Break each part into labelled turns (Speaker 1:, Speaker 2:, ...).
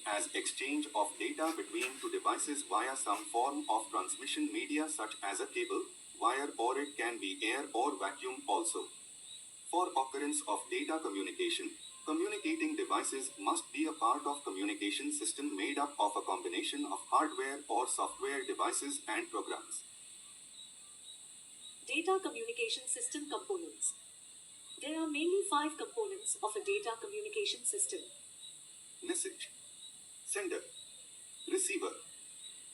Speaker 1: as exchange of data between two devices via some form of transmission media such as a cable, wire, or it can be air or vacuum also. For occurrence of data communication, communicating devices must be a part of communication system made up of a combination of hardware or software devices and programs.
Speaker 2: Data communication system components. There are mainly 5 components of a data communication system.
Speaker 1: Message, sender, receiver,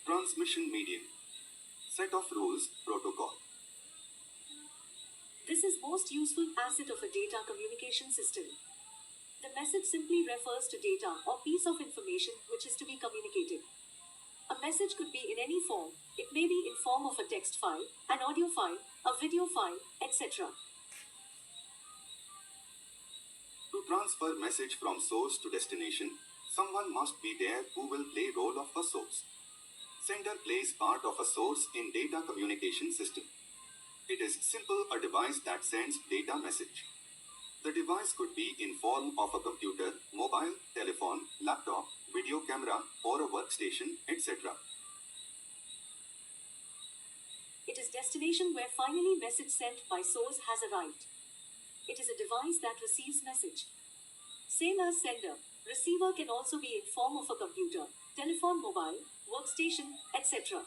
Speaker 1: transmission medium, set of rules, protocol.
Speaker 2: This is most useful asset of a data communication system. The message simply refers to data or piece of information which is to be communicated. A message could be in any form. It may be in form of a text file, an audio file, a video file, etc.
Speaker 1: To transfer message from source to destination, someone must be there who will play role of a source. Sender plays part of a source in data communication system. It is simple a device that sends data message. The device could be in form of a computer, mobile, telephone, laptop, video camera, or a workstation, etc.
Speaker 2: It is destination where finally message sent by source has arrived. It is a device that receives message. Same as sender, receiver can also be in form of a computer, telephone, mobile, workstation, etc.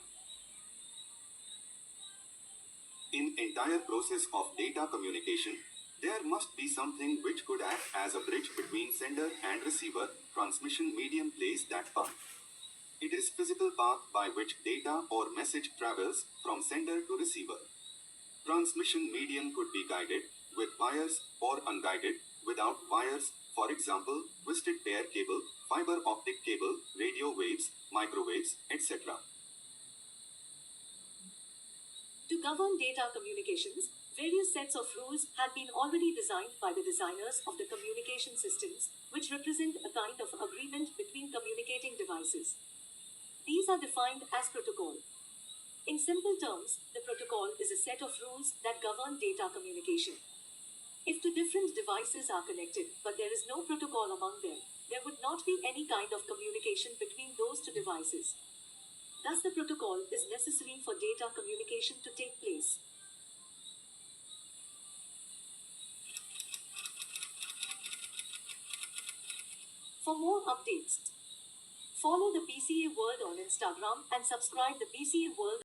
Speaker 1: In entire process of data communication, there must be something which could act as a bridge between sender and receiver. Transmission medium plays that part. It is physical path by which data or message travels from sender to receiver. Transmission medium could be guided with wires or unguided without wires, for example, twisted pair cable, fiber optic cable, radio waves, microwaves, etc.
Speaker 2: To govern data communications, various sets of rules had been already designed by the designers of the communication systems, which represent a kind of agreement between communicating devices. These are defined as protocol. In simple terms, the protocol is a set of rules that govern data communication. If two different devices are connected, but there is no protocol among them, there would not be any kind of communication between those two devices. Thus, the protocol is necessary for data communication to take place. For more updates, follow the PCA World on Instagram and subscribe the PCA World